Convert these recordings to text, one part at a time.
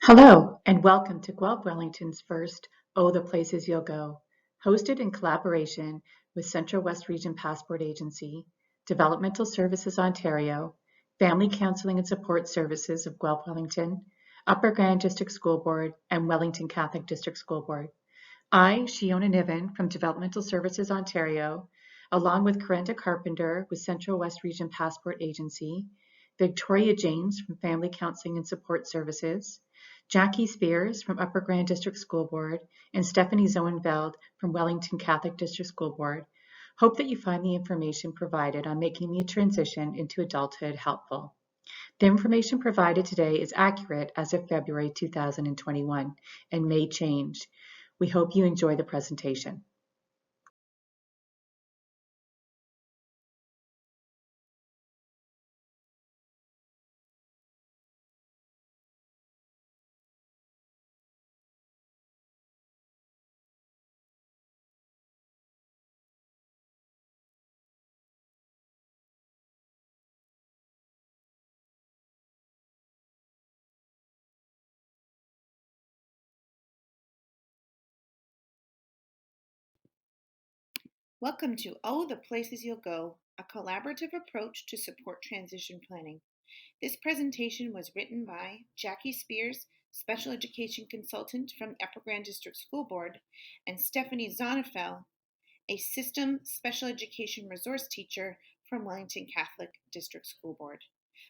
Hello, and welcome to Guelph-Wellington's first Oh, the Places You'll Go, hosted in collaboration with Central West Region Passport Agency, Developmental Services Ontario, Family Counseling and Support Services of Guelph-Wellington, Upper Grand District School Board, and Wellington Catholic District School Board. I, Shiona Niven from Developmental Services Ontario, along with Corenda Carpenter with Central West Region Passport Agency, Victoria James from Family Counseling and Support Services, Jackie Spears from Upper Grand District School Board, and Stephanie Zoenveld from Wellington Catholic District School Board, hope that you find the information provided on making the transition into adulthood helpful. The information provided today is accurate as of February 2021 and may change. We hope you enjoy the presentation. Welcome to Oh, the Places You'll Go, a collaborative approach to support transition planning. This presentation was written by Jackie Spears, Special Education Consultant from Upper Grand District School Board, and Stephanie Zonefeld, a System Special Education Resource Teacher from Wellington Catholic District School Board.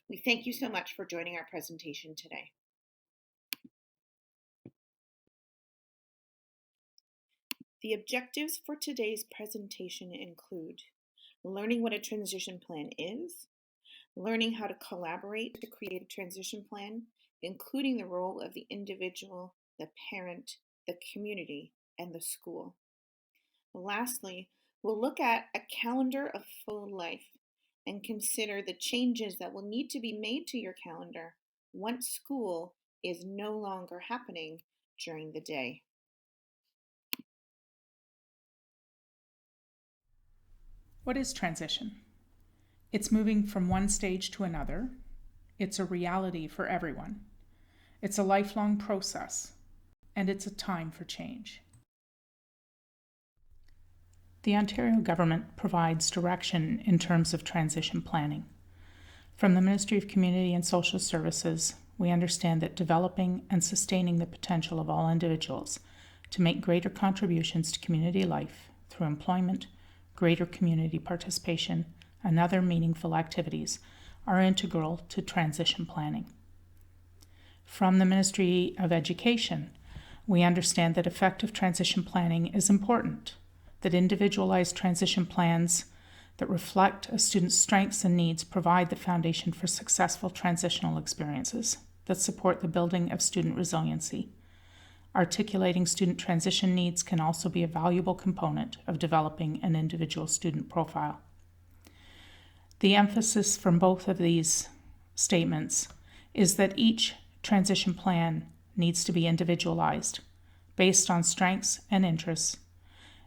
We thank you so much for joining our presentation today. The objectives for today's presentation include learning what a transition plan is, learning how to collaborate to create a transition plan, including the role of the individual, the parent, the community, and the school. Lastly, we'll look at a calendar of full life and consider the changes that will need to be made to your calendar once school is no longer happening during the day. What is transition? It's moving from one stage to another. It's a reality for everyone. It's a lifelong process, and it's a time for change. The Ontario government provides direction in terms of transition planning. From the Ministry of Community and Social Services, we understand that developing and sustaining the potential of all individuals to make greater contributions to community life through employment, greater community participation, and other meaningful activities are integral to transition planning. From the Ministry of Education, we understand that effective transition planning is important, that individualized transition plans that reflect a student's strengths and needs provide the foundation for successful transitional experiences that support the building of student resiliency. Articulating student transition needs can also be a valuable component of developing an individual student profile. The emphasis from both of these statements is that each transition plan needs to be individualized, based on strengths and interests,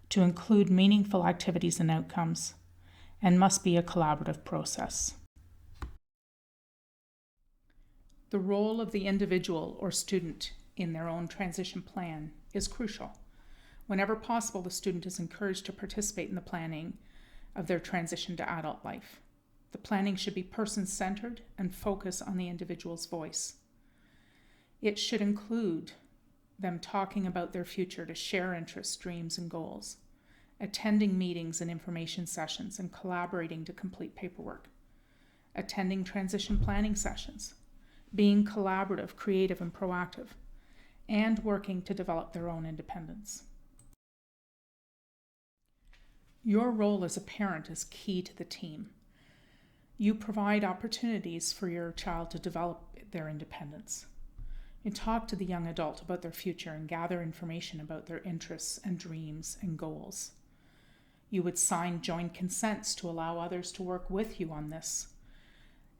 to include meaningful activities and outcomes, and must be a collaborative process. The role of the individual or student in their own transition plan is crucial. Whenever possible, the student is encouraged to participate in the planning of their transition to adult life. The planning should be person-centered and focus on the individual's voice. It should include them talking about their future to share interests, dreams, and goals, attending meetings and information sessions, and collaborating to complete paperwork, attending transition planning sessions, being collaborative, creative, and proactive, and working to develop their own independence. Your role as a parent is key to the team. You provide opportunities for your child to develop their independence. You talk to the young adult about their future and gather information about their interests and dreams and goals. You would sign joint consents to allow others to work with you on this.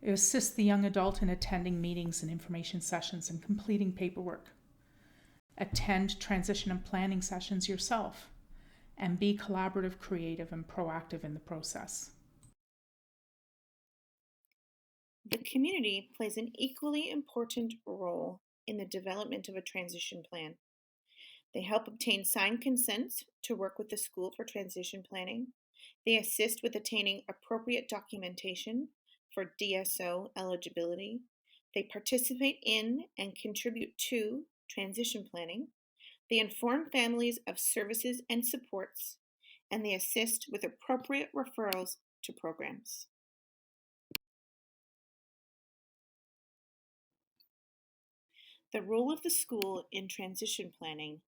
You assist the young adult in attending meetings and information sessions and completing paperwork. Attend transition and planning sessions yourself, and be collaborative, creative, and proactive in the process. The community plays an equally important role in the development of a transition plan. They help obtain signed consents to work with the school for transition planning. They assist with attaining appropriate documentation for DSO eligibility. They participate in and contribute to transition planning. They inform families of services and supports, and they assist with appropriate referrals to programs. The role of the school in transition planning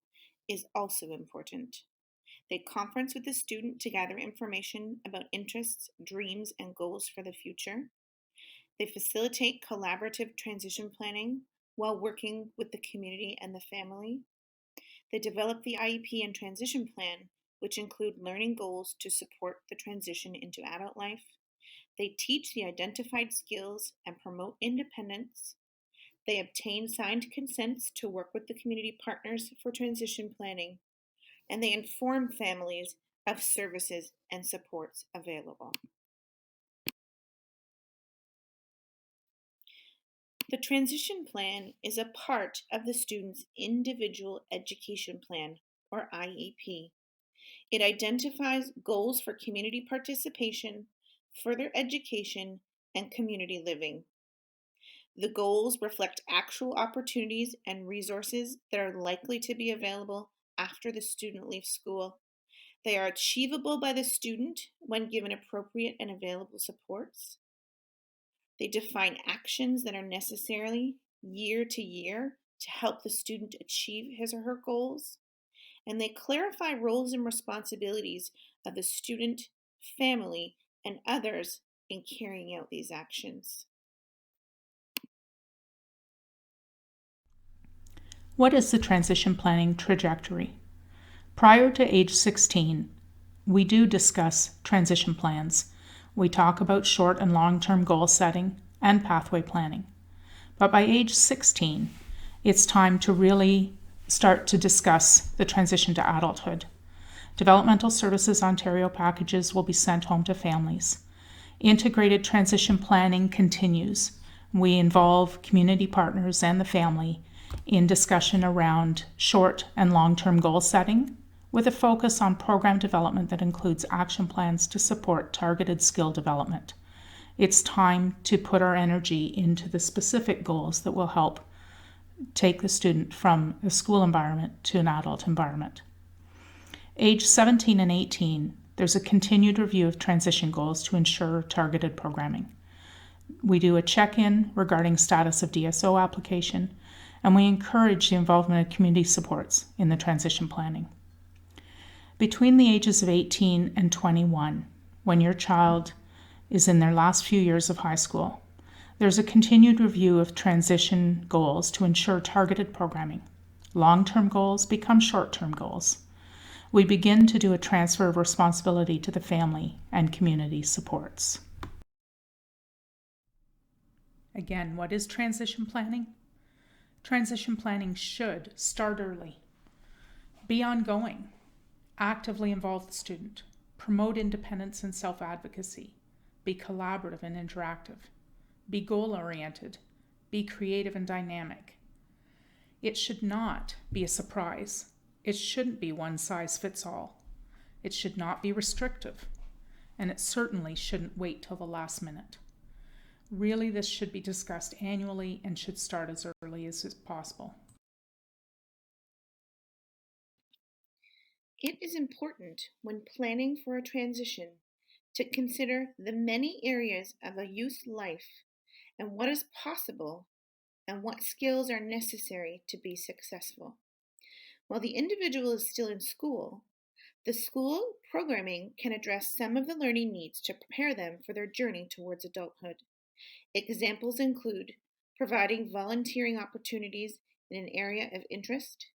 is also important. They conference with the student to gather information about interests, dreams, and goals for the future. They facilitate collaborative transition planning while working with the community and the family. They develop the IEP and transition plan, which include learning goals to support the transition into adult life. They teach the identified skills and promote independence. They obtain signed consents to work with the community partners for transition planning, and they inform families of services and supports available. The transition plan is a part of the student's individual education plan, or IEP. It identifies goals for community participation, further education, and community living. The goals reflect actual opportunities and resources that are likely to be available after the student leaves school. They are achievable by the student when given appropriate and available supports. They define actions that are necessary year to year to help the student achieve his or her goals. And they clarify roles and responsibilities of the student, family, and others in carrying out these actions. What is the transition planning trajectory? Prior to age 16, we do discuss transition plans. We talk about short and long-term goal setting and pathway planning. But by age 16, it's time to really start to discuss the transition to adulthood. Developmental Services Ontario packages will be sent home to families. Integrated transition planning continues. We involve community partners and the family in discussion around short and long-term goal setting, with a focus on program development that includes action plans to support targeted skill development. It's time to put our energy into the specific goals that will help take the student from a school environment to an adult environment. Age 17 and 18, there's a continued review of transition goals to ensure targeted programming. We do a check-in regarding status of DSO application, and we encourage the involvement of community supports in the transition planning. Between the ages of 18 and 21, when your child is in their last few years of high school, there's a continued review of transition goals to ensure targeted programming. Long-term goals become short-term goals. We begin to do a transfer of responsibility to the family and community supports. Again, what is transition planning? Transition planning should start early, be ongoing, actively involve the student, promote independence and self-advocacy, be collaborative and interactive, be goal-oriented, be creative and dynamic. It should not be a surprise. It shouldn't be one size fits all. It should not be restrictive, and it certainly shouldn't wait till the last minute. Really, this should be discussed annually and should start as early as possible. It is important when planning for a transition to consider the many areas of a youth's life and what is possible and what skills are necessary to be successful. While the individual is still in school, the school programming can address some of the learning needs to prepare them for their journey towards adulthood. Examples include providing volunteering opportunities in an area of interest,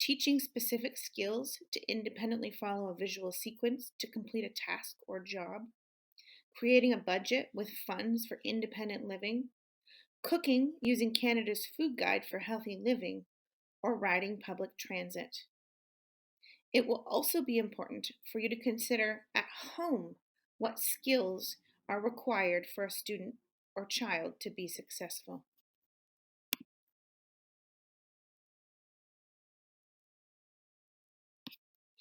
teaching specific skills to independently follow a visual sequence to complete a task or job, creating a budget with funds for independent living, cooking using Canada's Food Guide for Healthy Living, or riding public transit. It will also be important for you to consider at home what skills are required for a student or child to be successful.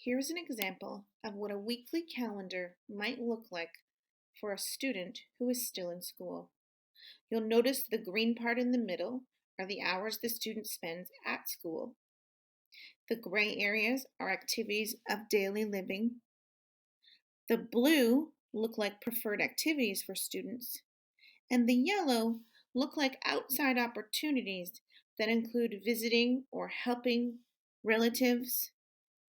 Here's an example of what a weekly calendar might look like for a student who is still in school. You'll notice the green part in the middle are the hours the student spends at school. The gray areas are activities of daily living. The blue look like preferred activities for students, and the yellow look like outside opportunities that include visiting or helping relatives,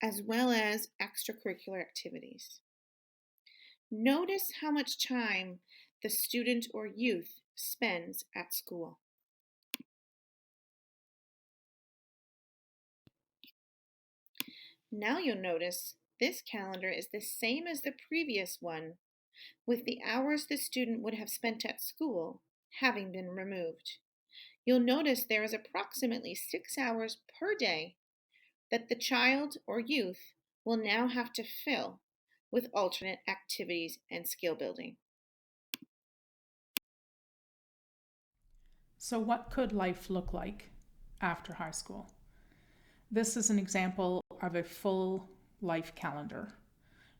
as well as extracurricular activities. Notice how much time the student or youth spends at school. Now you'll notice this calendar is the same as the previous one, with the hours the student would have spent at school having been removed. You'll notice there is approximately 6 hours per day that the child or youth will now have to fill with alternate activities and skill building. So, what could life look like after high school? This is an example of a full life calendar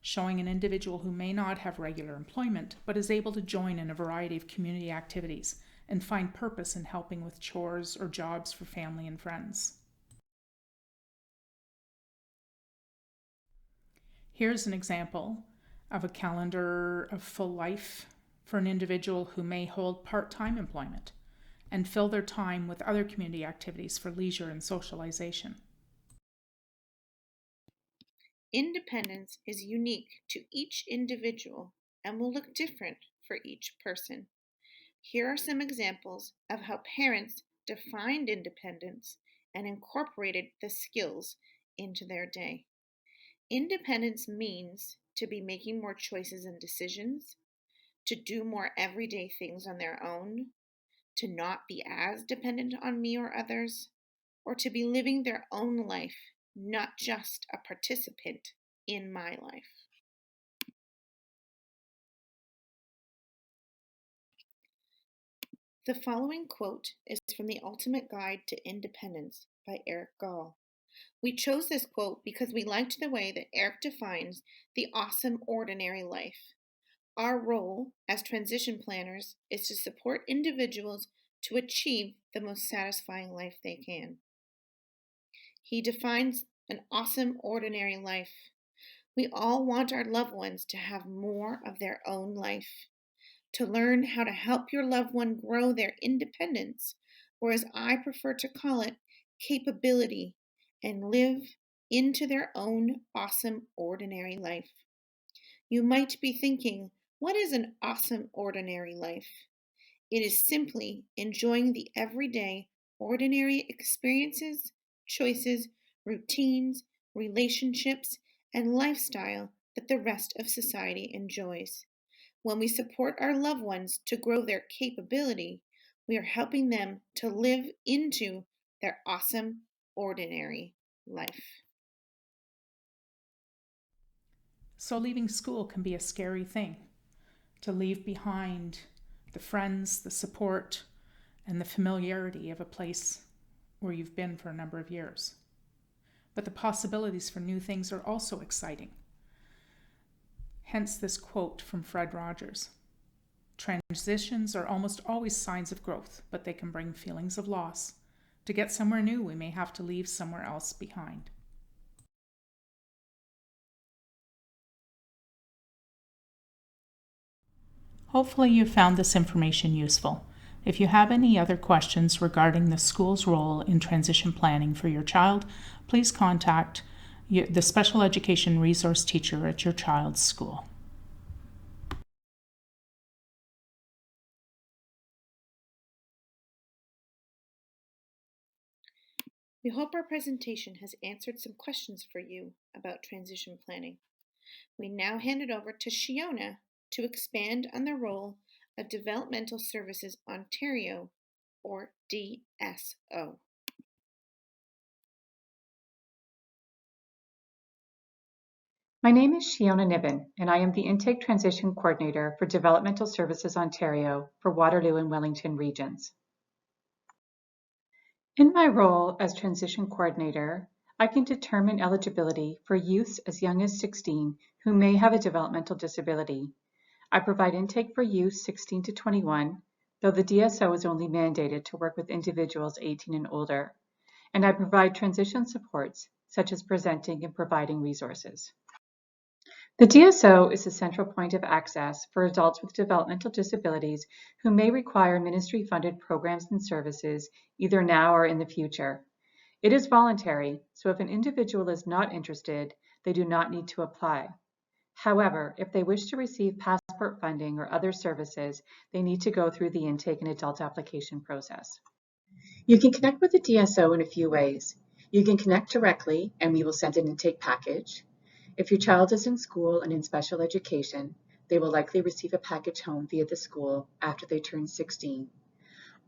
showing an individual who may not have regular employment but is able to join in a variety of community activities and find purpose in helping with chores or jobs for family and friends. Here's an example of a calendar of full life for an individual who may hold part-time employment and fill their time with other community activities for leisure and socialization. Independence is unique to each individual and will look different for each person. Here are some examples of how parents defined independence and incorporated the skills into their day. Independence means to be making more choices and decisions, to do more everyday things on their own, to not be as dependent on me or others, or to be living their own life, not just a participant in my life. The following quote is from The Ultimate Guide to Independence by Eric Gall. We chose this quote because we liked the way that Eric defines the awesome ordinary life. Our role as transition planners is to support individuals to achieve the most satisfying life they can. He defines an awesome ordinary life. We all want our loved ones to have more of their own life, to learn how to help your loved one grow their independence, or as I prefer to call it, capability, and live into their own awesome ordinary life. You might be thinking, what is an awesome ordinary life? It is simply enjoying the everyday, ordinary experiences, choices, routines, relationships, and lifestyle that the rest of society enjoys. When we support our loved ones to grow their capability, we are helping them to live into their awesome, ordinary life. So, leaving school can be a scary thing. To leave behind the friends, the support, and the familiarity of a place where you've been for a number of years. But the possibilities for new things are also exciting. Hence this quote from Fred Rogers. Transitions are almost always signs of growth, but they can bring feelings of loss. To get somewhere new, we may have to leave somewhere else behind. Hopefully you found this information useful. If you have any other questions regarding the school's role in transition planning for your child, please contact the special education resource teacher at your child's school. We hope our presentation has answered some questions for you about transition planning. We now hand it over to Shiona to expand on the role of Developmental Services Ontario, or DSO. My name is Shiona Niven, and I am the Intake Transition Coordinator for Developmental Services Ontario for Waterloo and Wellington regions. In my role as Transition Coordinator, I can determine eligibility for youths as young as 16 who may have a developmental disability. I provide intake for youth 16 to 21, though the DSO is only mandated to work with individuals 18 and older. And I provide transition supports, such as presenting and providing resources. The DSO is the central point of access for adults with developmental disabilities who may require ministry-funded programs and services either now or in the future. It is voluntary, so if an individual is not interested, they do not need to apply. However, if they wish to receive passport funding or other services, they need to go through the intake and adult application process. You can connect with the DSO in a few ways. You can connect directly, and we will send an intake package. If your child is in school and in special education, they will likely receive a package home via the school after they turn 16.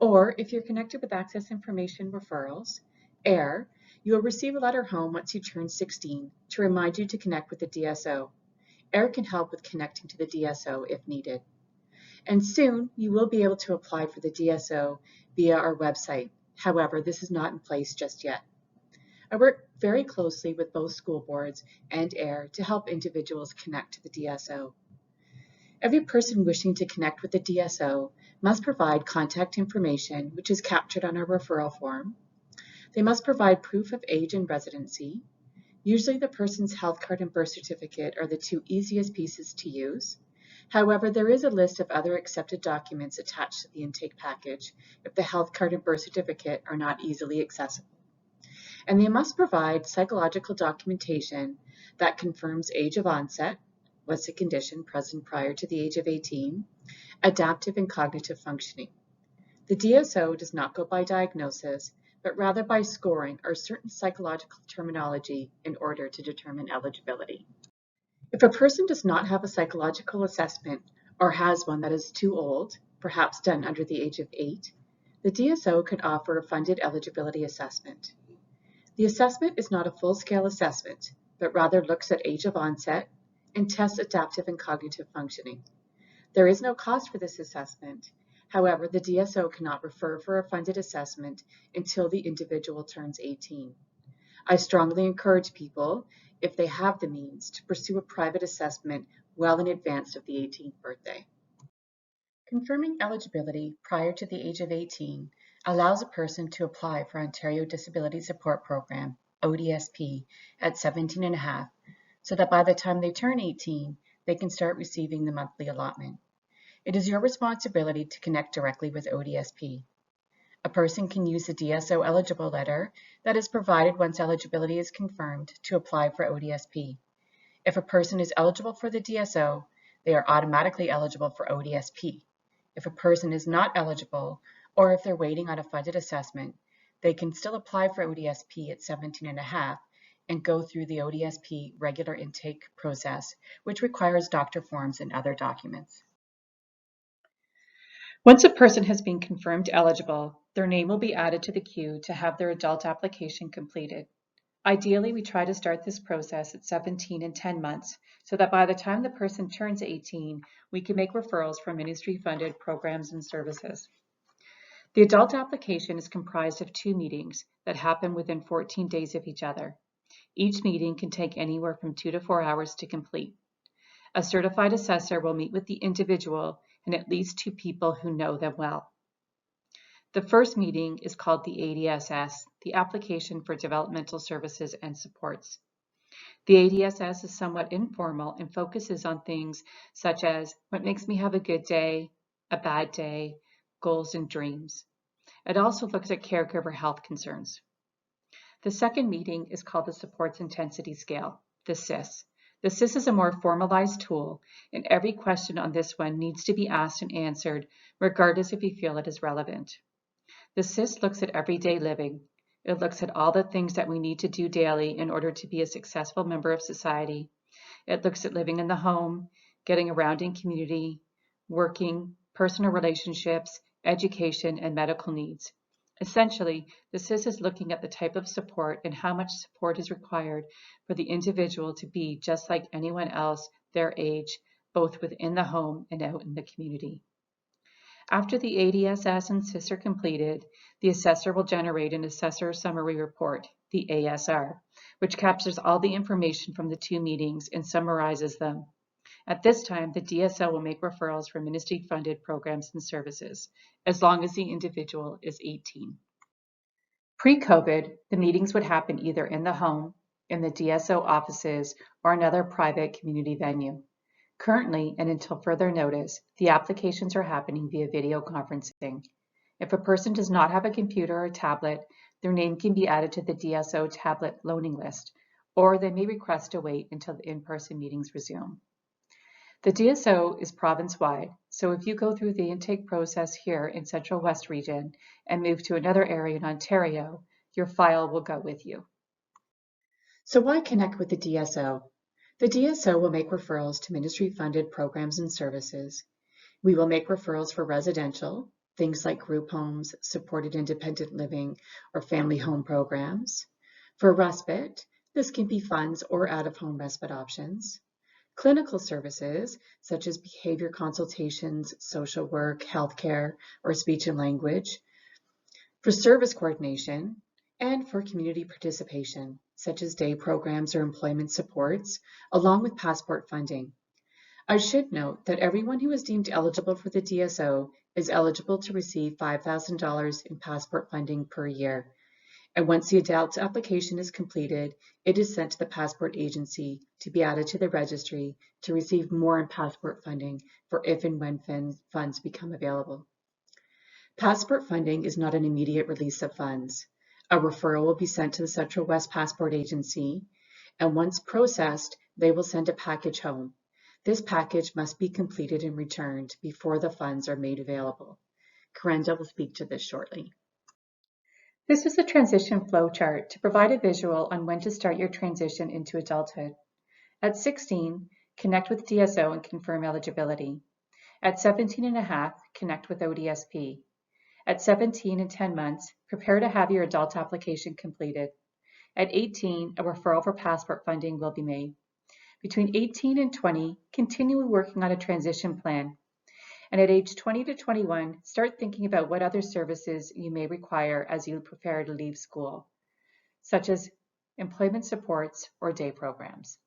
Or if you're connected with Access Information Referrals, AIR, you will receive a letter home once you turn 16 to remind you to connect with the DSO. AIR can help with connecting to the DSO if needed. And soon, you will be able to apply for the DSO via our website. However, this is not in place just yet. I work very closely with both school boards and AIR to help individuals connect to the DSO. Every person wishing to connect with the DSO must provide contact information, which is captured on our referral form. They must provide proof of age and residency. Usually the person's health card and birth certificate are the two easiest pieces to use. However, there is a list of other accepted documents attached to the intake package if the health card and birth certificate are not easily accessible. And they must provide psychological documentation that confirms age of onset, what's the condition present prior to the age of 18, adaptive and cognitive functioning. The DSO does not go by diagnosis, but rather by scoring or certain psychological terminology in order to determine eligibility. If a person does not have a psychological assessment or has one that is too old, perhaps done under the age of 8, the DSO can offer a funded eligibility assessment. The assessment is not a full-scale assessment, but rather looks at age of onset and tests adaptive and cognitive functioning. There is no cost for this assessment. However, the DSO cannot refer for a funded assessment until the individual turns 18. I strongly encourage people, if they have the means, to pursue a private assessment well in advance of the 18th birthday. Confirming eligibility prior to the age of 18 allows a person to apply for Ontario Disability Support Program, ODSP, at 17 and a half, so that by the time they turn 18, they can start receiving the monthly allotment. It is your responsibility to connect directly with ODSP. A person can use the DSO eligible letter that is provided once eligibility is confirmed to apply for ODSP. If a person is eligible for the DSO, they are automatically eligible for ODSP. If a person is not eligible, or if they're waiting on a funded assessment, they can still apply for ODSP at 17 and a half and go through the ODSP regular intake process, which requires doctor forms and other documents. Once a person has been confirmed eligible, their name will be added to the queue to have their adult application completed. Ideally, we try to start this process at 17 and 10 months so that by the time the person turns 18, we can make referrals for ministry-funded programs and services. The adult application is comprised of 2 meetings that happen within 14 days of each other. Each meeting can take anywhere from 2 to 4 hours to complete. A certified assessor will meet with the individual and at least 2 people who know them well. The first meeting is called the ADSS, the Application for Developmental Services and Supports. The ADSS is somewhat informal and focuses on things such as what makes me have a good day, a bad day, goals and dreams. It also looks at caregiver health concerns. The second meeting is called the Supports Intensity Scale, the SIS. The SIS is a more formalized tool, and every question on this one needs to be asked and answered, regardless if you feel it is relevant. The SIS looks at everyday living. It looks at all the things that we need to do daily in order to be a successful member of society. It looks at living in the home, getting around in community, working, personal relationships, education, and medical needs. Essentially, the SIS is looking at the type of support and how much support is required for the individual to be just like anyone else their age, both within the home and out in the community. After the ADSS and SIS are completed, the assessor will generate an assessor summary report, the ASR, which captures all the information from the 2 meetings and summarizes them. At this time, the DSO will make referrals for ministry-funded programs and services, as long as the individual is 18. Pre-COVID, the meetings would happen either in the home, in the DSO offices, or another private community venue. Currently, and until further notice, the applications are happening via video conferencing. If a person does not have a computer or tablet, their name can be added to the DSO tablet loaning list, or they may request to wait until the in-person meetings resume. The DSO is province-wide, so if you go through the intake process here in Central West Region and move to another area in Ontario, your file will go with you. So why connect with the DSO? The DSO will make referrals to ministry-funded programs and services. We will make referrals for residential, things like group homes, supported independent living, or family home programs. For respite, this can be funds or out-of-home respite options. Clinical services, such as behavior consultations, social work, healthcare, or speech and language. For service coordination, and for community participation, such as day programs or employment supports, along with passport funding. I should note that everyone who is deemed eligible for the DSO is eligible to receive $5,000 in passport funding per year. And once the adult application is completed, it is sent to the passport agency to be added to the registry to receive more in passport funding for if and when funds become available. Passport funding is not an immediate release of funds. A referral will be sent to the Central West Passport Agency, and once processed, they will send a package home. This package must be completed and returned before the funds are made available. Karenda will speak to this shortly. This is a transition flow chart to provide a visual on when to start your transition into adulthood. At 16, connect with DSO and confirm eligibility. At 17 and a half, connect with ODSP. At 17 and 10 months, prepare to have your adult application completed. At 18, a referral for passport funding will be made. Between 18 and 20, continue working on a transition plan. And at age 20 to 21, start thinking about what other services you may require as you prepare to leave school, such as employment supports or day programs.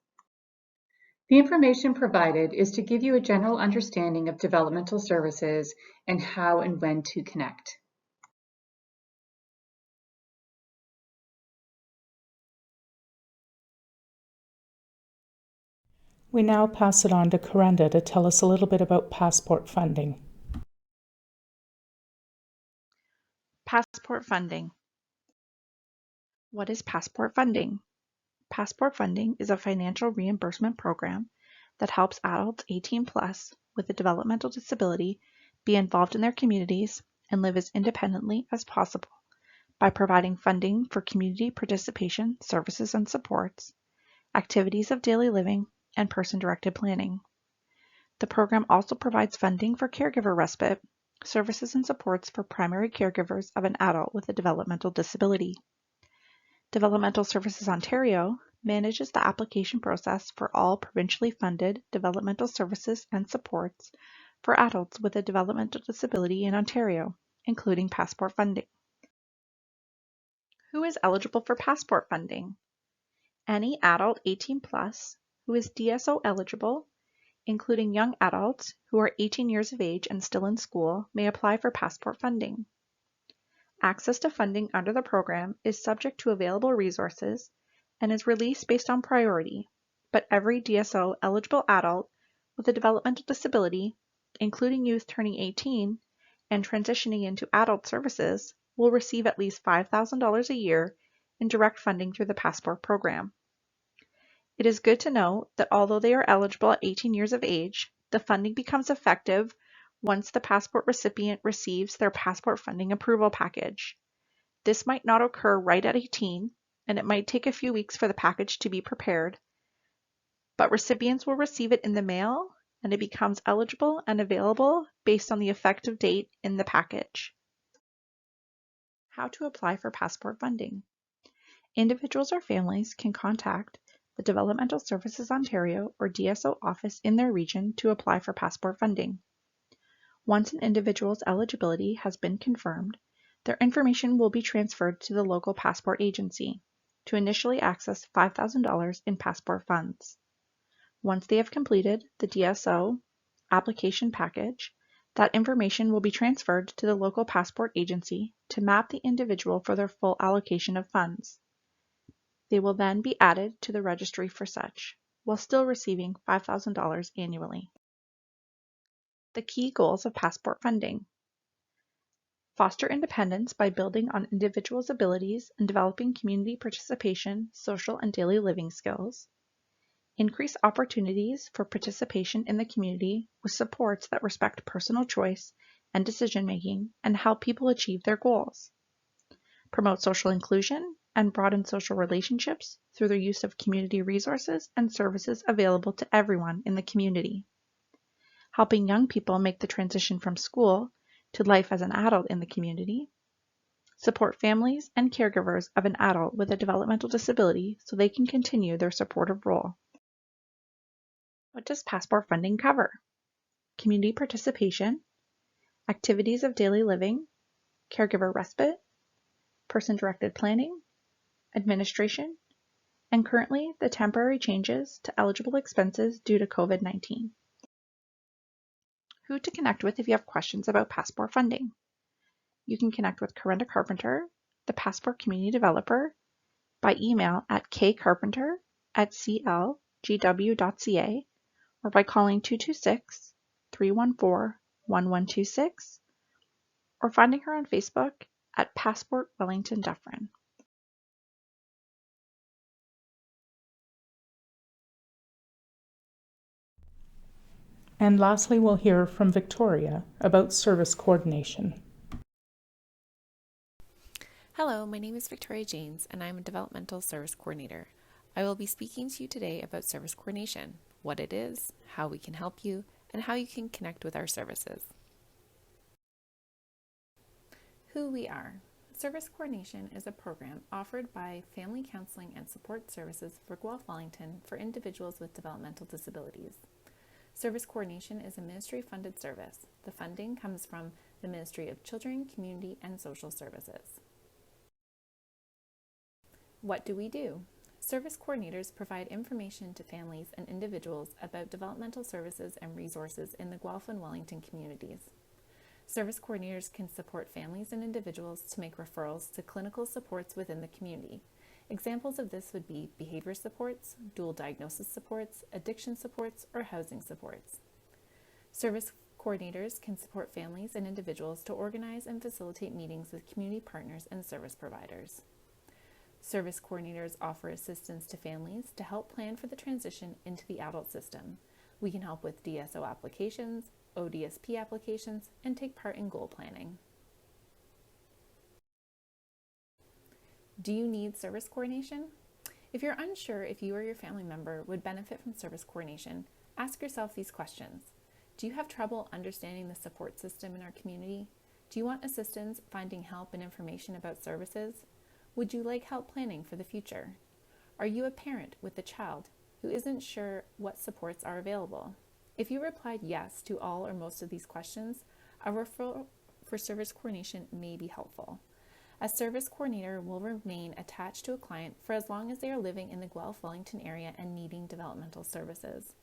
The information provided is to give you a general understanding of developmental services and how and when to connect. We now pass it on to Karenda to tell us a little bit about passport funding. Passport funding. What is passport funding? Passport funding is a financial reimbursement program that helps adults 18 plus with a developmental disability be involved in their communities and live as independently as possible by providing funding for community participation services and supports, activities of daily living, and person-directed planning. The program also provides funding for caregiver respite, services and supports for primary caregivers of an adult with a developmental disability. Developmental Services Ontario manages the application process for all provincially funded developmental services and supports for adults with a developmental disability in Ontario, including passport funding. Who is eligible for passport funding? Any adult 18 plus who is DSO eligible, including young adults who are 18 years of age and still in school, may apply for passport funding. Access to funding under the program is subject to available resources and is released based on priority, but every DSO eligible adult with a developmental disability, including youth turning 18 and transitioning into adult services, will receive at least $5,000 a year in direct funding through the passport program. It is good to note that although they are eligible at 18 years of age, the funding becomes effective once the passport recipient receives their passport funding approval package. This might not occur right at 18, and it might take a few weeks for the package to be prepared, but recipients will receive it in the mail, and it becomes eligible and available based on the effective date in the package. How to apply for passport funding. Individuals or families can contact the Developmental Services Ontario or DSO office in their region to apply for passport funding. Once an individual's eligibility has been confirmed, their information will be transferred to the local passport agency to initially access $5,000 in passport funds. Once they have completed the DSO application package, that information will be transferred to the local passport agency to map the individual for their full allocation of funds. They will then be added to the registry for such, while still receiving $5,000 annually. The key goals of passport funding: foster independence by building on individuals' abilities and developing community participation, social and daily living skills. Increase opportunities for participation in the community with supports that respect personal choice and decision-making and help people achieve their goals. Promote social inclusion and broaden social relationships through the use of community resources and services available to everyone in the community. Helping young people make the transition from school to life as an adult in the community. Support families and caregivers of an adult with a developmental disability so they can continue their supportive role. What does passport funding cover? Community participation, activities of daily living, caregiver respite, person-directed planning, administration, and currently the temporary changes to eligible expenses due to COVID-19. Who to connect with if you have questions about passport funding. You can connect with Corinda Carpenter, the Passport Community Developer, by email at kcarpenter@clgw.ca or by calling 226-314-1126 or finding her on Facebook at Passport Wellington Dufferin. And lastly, we'll hear from Victoria about service coordination. Hello, my name is Victoria Janes, and I'm a Developmental Service Coordinator. I will be speaking to you today about service coordination, what it is, how we can help you, and how you can connect with our services. Who we are. Service coordination is a program offered by Family Counseling and Support Services for Guelph-Wellington for individuals with developmental disabilities. Service coordination is a ministry-funded service. The funding comes from the Ministry of Children, Community, and Social Services. What do we do? Service coordinators provide information to families and individuals about developmental services and resources in the Guelph and Wellington communities. Service coordinators can support families and individuals to make referrals to clinical supports within the community. Examples of this would be behavior supports, dual diagnosis supports, addiction supports, or housing supports. Service coordinators can support families and individuals to organize and facilitate meetings with community partners and service providers. Service coordinators offer assistance to families to help plan for the transition into the adult system. We can help with DSO applications, ODSP applications, and take part in goal planning. Do you need service coordination? If you're unsure if you or your family member would benefit from service coordination, ask yourself these questions. Do you have trouble understanding the support system in our community? Do you want assistance finding help and information about services? Would you like help planning for the future? Are you a parent with a child who isn't sure what supports are available? If you replied yes to all or most of these questions, a referral for service coordination may be helpful. A service coordinator will remain attached to a client for as long as they are living in the Guelph-Wellington area and needing developmental services.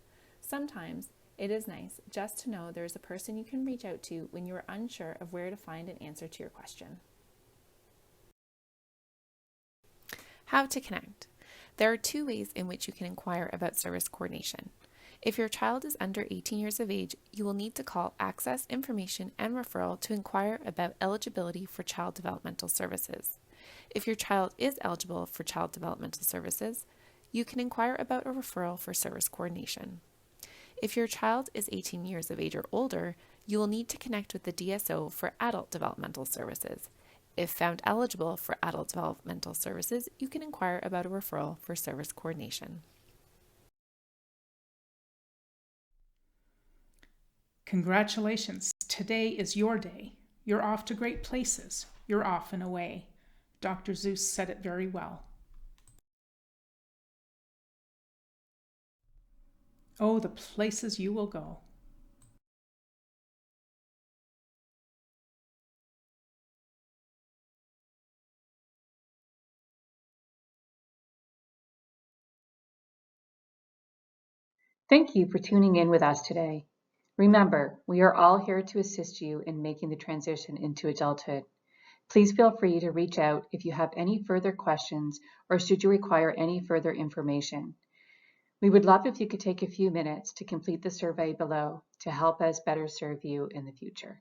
Sometimes it is nice just to know there is a person you can reach out to when you are unsure of where to find an answer to your question. How to connect. There are two ways in which you can inquire about service coordination. If your child is under 18 years of age, you will need to call Access Information and Referral to inquire about eligibility for child developmental services. If your child is eligible for child developmental services, you can inquire about a referral for service coordination. If your child is 18 years of age or older, you will need to connect with the DSO for adult developmental services. If found eligible for adult developmental services, you can inquire about a referral for service coordination. Congratulations, today is your day. You're off to great places. You're off and away. Dr. Zeus said it very well. Oh, the places you will go. Thank you for tuning in with us today. Remember, we are all here to assist you in making the transition into adulthood. Please feel free to reach out if you have any further questions or should you require any further information. We would love if you could take a few minutes to complete the survey below to help us better serve you in the future.